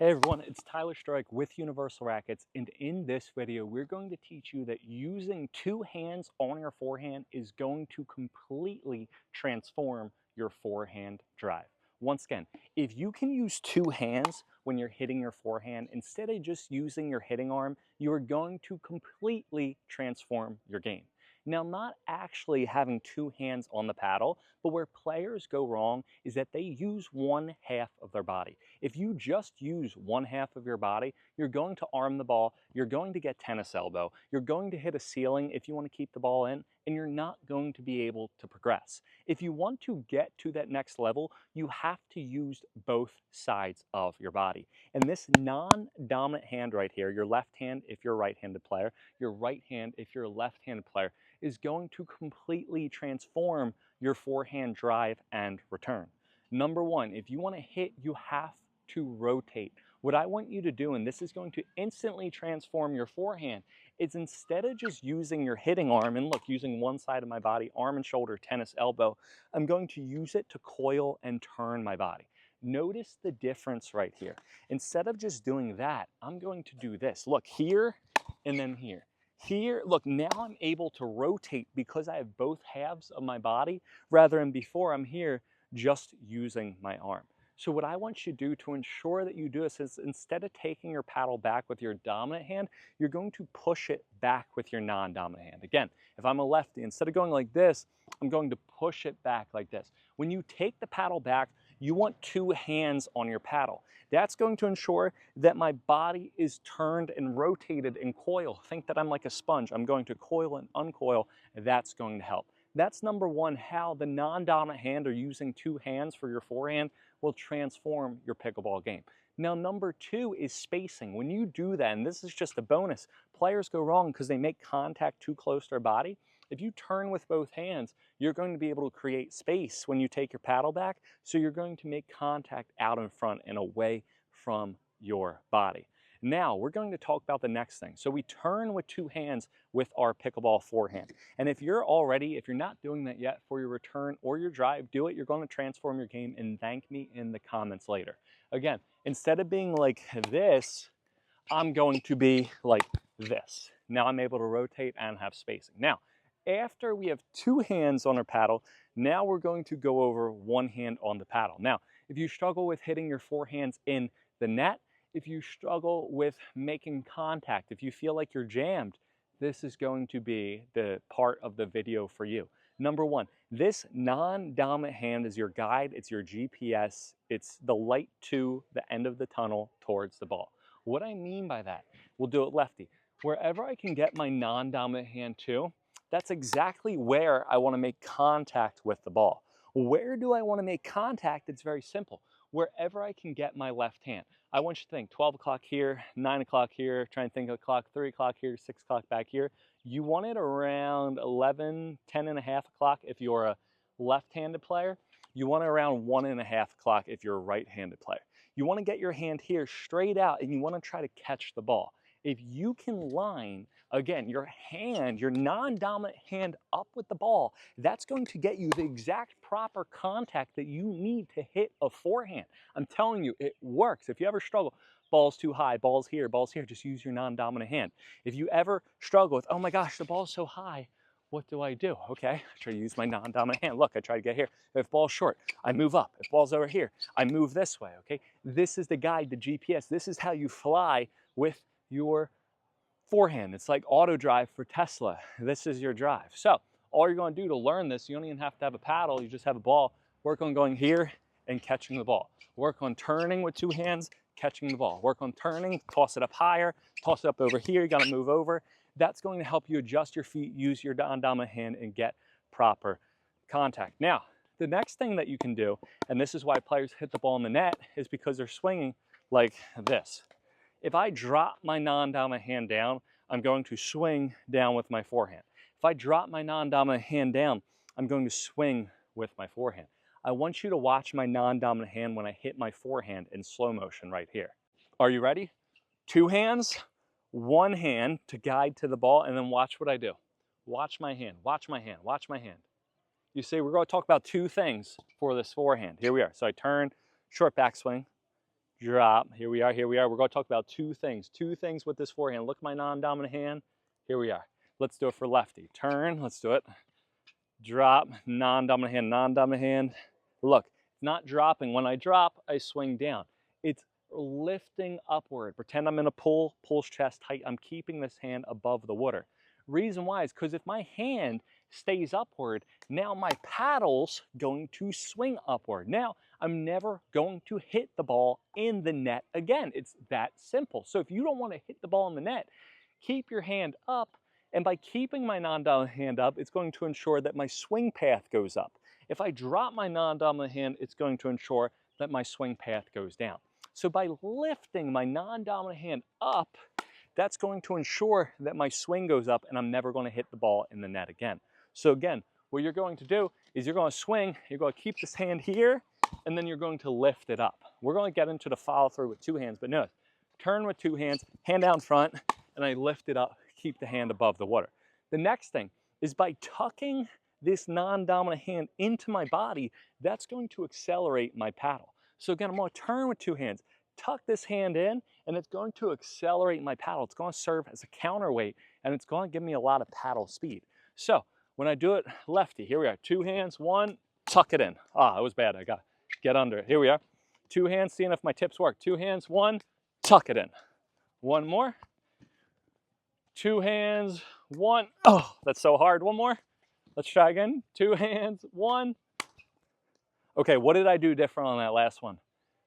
Hey everyone, it's Tyler Strike with Universal Rackets, and in this video we're going to teach you that using two hands on your forehand is going to completely transform your forehand drive. Once again, if you can use two hands when you're hitting your forehand instead of just using your hitting arm, you are going to completely transform your game. Now, not actually having two hands on the paddle, but where players go wrong is that they use one half of their body. If you just use one half of your body, you're going to arm the ball, you're going to get tennis elbow, you're going to hit a ceiling if you want to keep the ball in, and you're not going to be able to progress. If you want to get to that next level, you have to use both sides of your body. And this non-dominant hand right here, your left hand if you're a right-handed player, your right hand if you're a left-handed player, is going to completely transform your forehand drive and return. Number one, if you want to hit, you have to rotate. What I want you to do, and this is going to instantly transform your forehand, is instead of just using your hitting arm, and look, using one side of my body, arm and shoulder, tennis elbow, I'm going to use it to coil and turn my body. Notice the difference right here. Instead of just doing that, I'm going to do this. Look, here and then here. Here, look, now I'm able to rotate because I have both halves of my body, rather than before I'm here just using my arm. So what I want you to do to ensure that you do this is instead of taking your paddle back with your dominant hand, you're going to push it back with your non-dominant hand. Again, if I'm a lefty, instead of going like this, I'm going to push it back like this. When you take the paddle back, you want two hands on your paddle. That's going to ensure that my body is turned and rotated and coil. Think that I'm like a sponge. I'm going to coil and uncoil. That's going to help. That's number one, how the non-dominant hand or using two hands for your forehand will transform your pickleball game. Now, number two is spacing. When you do that, and this is just a bonus, players go wrong because they make contact too close to their body. If you turn with both hands, you're going to be able to create space when you take your paddle back, so you're going to make contact out in front and away from your body. Now, we're going to talk about the next thing. So we turn with two hands with our pickleball forehand. And if you're not doing that yet for your return or your drive, do it. You're going to transform your game and thank me in the comments later. Again, instead of being like this, I'm going to be like this. Now I'm able to rotate and have spacing. Now, after we have two hands on our paddle, now we're going to go over one hand on the paddle. Now, if you struggle with hitting your forehands in the net, if you struggle with making contact, if you feel like you're jammed, this is going to be the part of the video for you. Number one, this non-dominant hand is your guide, it's your GPS, it's the light to the end of the tunnel towards the ball. What I mean by that, we'll do it lefty. Wherever I can get my non-dominant hand to, that's exactly where I want to make contact with the ball. Where do I want to make contact? It's very simple. Wherever I can get my left hand. I want you to think 12 o'clock here, 9 o'clock here, try and think of the clock, 3 o'clock here, 6 o'clock back here. You want it around 11, 10 and a half o'clock if you're a left-handed player. You want it around 1 and a half o'clock if you're a right-handed player. You want to get your hand here straight out and you want to try to catch the ball. If you can line, again, your hand, your non-dominant hand up with the ball, that's going to get you the exact proper contact that you need to hit a forehand. I'm telling you, it works. If you ever struggle, ball's too high, ball's here, just use your non-dominant hand. If you ever struggle with, oh my gosh, the ball's so high, what do I do? Okay, I try to use my non-dominant hand. Look, I try to get here. If ball's short, I move up. If ball's over here, I move this way, okay? This is the guide, the GPS. This is how you fly with your forehand. It's like auto drive for Tesla. This is your drive. So all you're going to do to learn this, you don't even have to have a paddle. You just have a ball. Work on going here and catching the ball. Work on turning with two hands, catching the ball. Work on turning, toss it up higher, toss it up over here. You got to move over. That's going to help you adjust your feet, use your non-dominant hand, and get proper contact. Now, the next thing that you can do, and this is why players hit the ball in the net, is because they're swinging like this. If I drop my non-dominant hand down, I'm going to swing down with my forehand. If I drop my non-dominant hand down, I'm going to swing with my forehand. I want you to watch my non-dominant hand when I hit my forehand in slow motion right here. Are you ready? Two hands, one hand to guide to the ball, and then watch what I do. Watch my hand, watch my hand, watch my hand. You see, we're going to talk about two things for this forehand. Here we are. So I turn, short backswing, drop. Here we are, here we are. We're going to talk about two things with this forehand. Look at my non-dominant hand. Here we are. Let's do it for lefty. Turn, let's do it. Drop, non-dominant hand, non-dominant hand. Look, it's not dropping. When I drop, I swing down. It's lifting upward. Pretend I'm in a pool, pulls chest tight. I'm keeping this hand above the water. Reason why is because if my hand stays upward, now my paddle's going to swing upward. Now, I'm never going to hit the ball in the net again. It's that simple. So if you don't want to hit the ball in the net, keep your hand up. And by keeping my non-dominant hand up, it's going to ensure that my swing path goes up. If I drop my non-dominant hand, it's going to ensure that my swing path goes down. So by lifting my non-dominant hand up, that's going to ensure that my swing goes up and I'm never going to hit the ball in the net again. So again, what you're going to do is you're going to swing, you're going to keep this hand here, and then you're going to lift it up. We're going to get into the follow through with two hands, but notice, turn with two hands, hand down front, and I lift it up, keep the hand above the water. The next thing is by tucking this non-dominant hand into my body, that's going to accelerate my paddle. So again, I'm going to turn with two hands, tuck this hand in, and it's going to accelerate my paddle. It's going to serve as a counterweight, and it's going to give me a lot of paddle speed. So when I do it lefty, here we are, two hands, one, tuck it in. Ah, that was bad, I got to get under it. Here we are, two hands, seeing if my tips work. Two hands, one, tuck it in. One more. Two hands, one. Oh, that's so hard. One more. Let's try again. Two hands, one. Okay, what did I do different on that last one?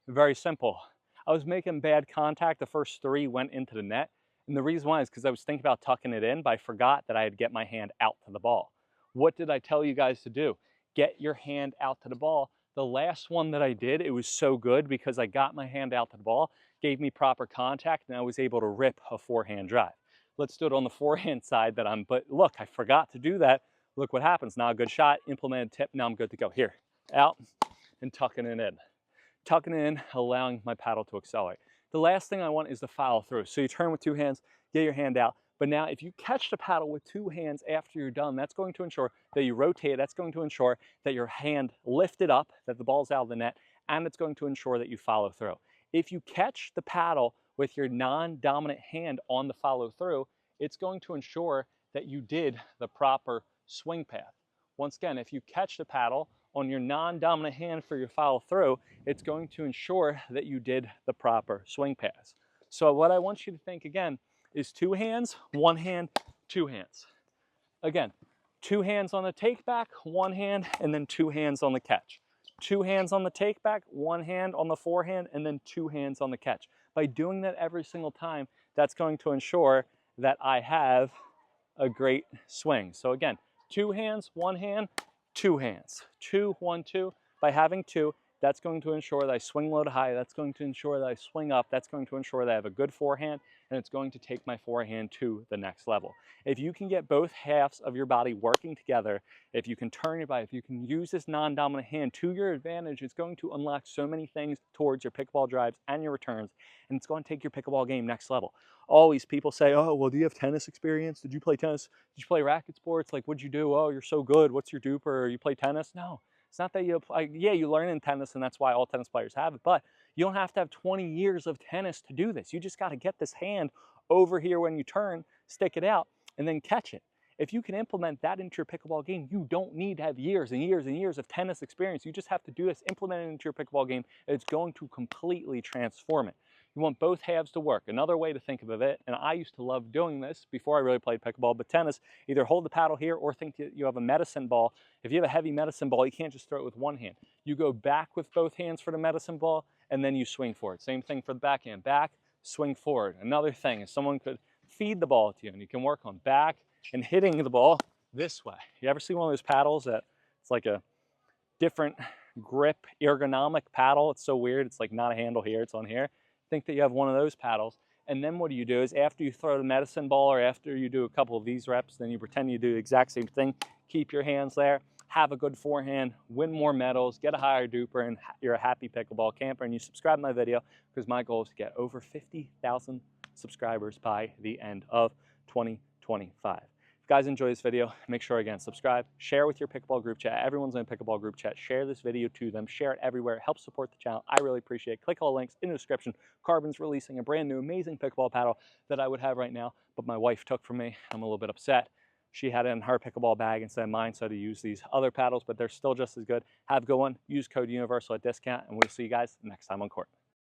Very simple. I was making bad contact. The first three went into the net. And the reason why is because I was thinking about tucking it in, but I forgot that I had to get my hand out to the ball. What did I tell you guys to do? Get your hand out to the ball. The last one that I did, it was so good because I got my hand out to the ball, gave me proper contact, and I was able to rip a forehand drive. Let's do it on the forehand side but look, I forgot to do that. Look what happens. Now a good shot, implemented tip, now I'm good to go. Here, out, and tucking it in. Tucking it in, allowing my paddle to accelerate. The last thing I want is the follow through. So you turn with two hands, get your hand out. But now if you catch the paddle with two hands after you're done, that's going to ensure that you rotate. That's going to ensure that your hand lifted up, that the ball's out of the net, and it's going to ensure that you follow through. If you catch the paddle with your non-dominant hand on the follow through, it's going to ensure that you did the proper swing path. Once again, if you catch the paddle on your non-dominant hand for your follow through, it's going to ensure that you did the proper swing pass. So what I want you to think again is two hands, one hand, two hands. Again, two hands on the take back, one hand, and then two hands on the catch. Two hands on the take back, one hand on the forehand, and then two hands on the catch. By doing that every single time, that's going to ensure that I have a great swing. So again, two hands, one hand, two hands. Two, one, two. By having two, that's going to ensure that I swing low to high. That's going to ensure that I swing up. That's going to ensure that I have a good forehand, and it's going to take my forehand to the next level. If you can get both halves of your body working together, if you can turn your body, if you can use this non-dominant hand to your advantage, it's going to unlock so many things towards your pickleball drives and your returns, and it's going to take your pickleball game next level. Always people say, oh, well, do you have tennis experience? Did you play tennis? Did you play racket sports? Like, what'd you do? Oh, you're so good. What's your duper? You play tennis? No. It's not that you apply, yeah, you learn in tennis, and that's why all tennis players have it, but you don't have to have 20 years of tennis to do this. You just got to get this hand over here when you turn, stick it out, and then catch it. If you can implement that into your pickleball game, you don't need to have years and years and years of tennis experience. You just have to do this, implement it into your pickleball game, and it's going to completely transform it. You want both halves to work. Another way to think of it, and I used to love doing this before I really played pickleball, but tennis, either hold the paddle here or think you have a medicine ball. If you have a heavy medicine ball, you can't just throw it with one hand. You go back with both hands for the medicine ball, and then you swing forward. Same thing for the backhand. Back, swing forward. Another thing is someone could feed the ball to you, and you can work on back and hitting the ball this way. You ever see one of those paddles that it's like a different grip, ergonomic paddle? It's so weird. It's like not a handle here, it's on here. Think that you have one of those paddles, and then what do is after you throw the medicine ball or after you do a couple of these reps, then you pretend you do the exact same thing. Keep your hands there, have a good forehand, win more medals, get a higher duper, and you're a happy pickleball camper. And you subscribe to my video because my goal is to get over 50,000 subscribers by the end of 2025. If you guys enjoy this video, make sure again, subscribe, share with your pickleball group chat. Everyone's in a pickleball group chat. Share this video to them, share it everywhere. It helps support the channel. I really appreciate it. Click all the links in the description. Carbon's releasing a brand new amazing pickleball paddle that I would have right now, but my wife took from me. I'm a little bit upset. She had it in her pickleball bag instead of mine, so to use these other paddles, but they're still just as good. Have a good one. Use code UNIVERSAL at discount, and we'll see you guys next time on court.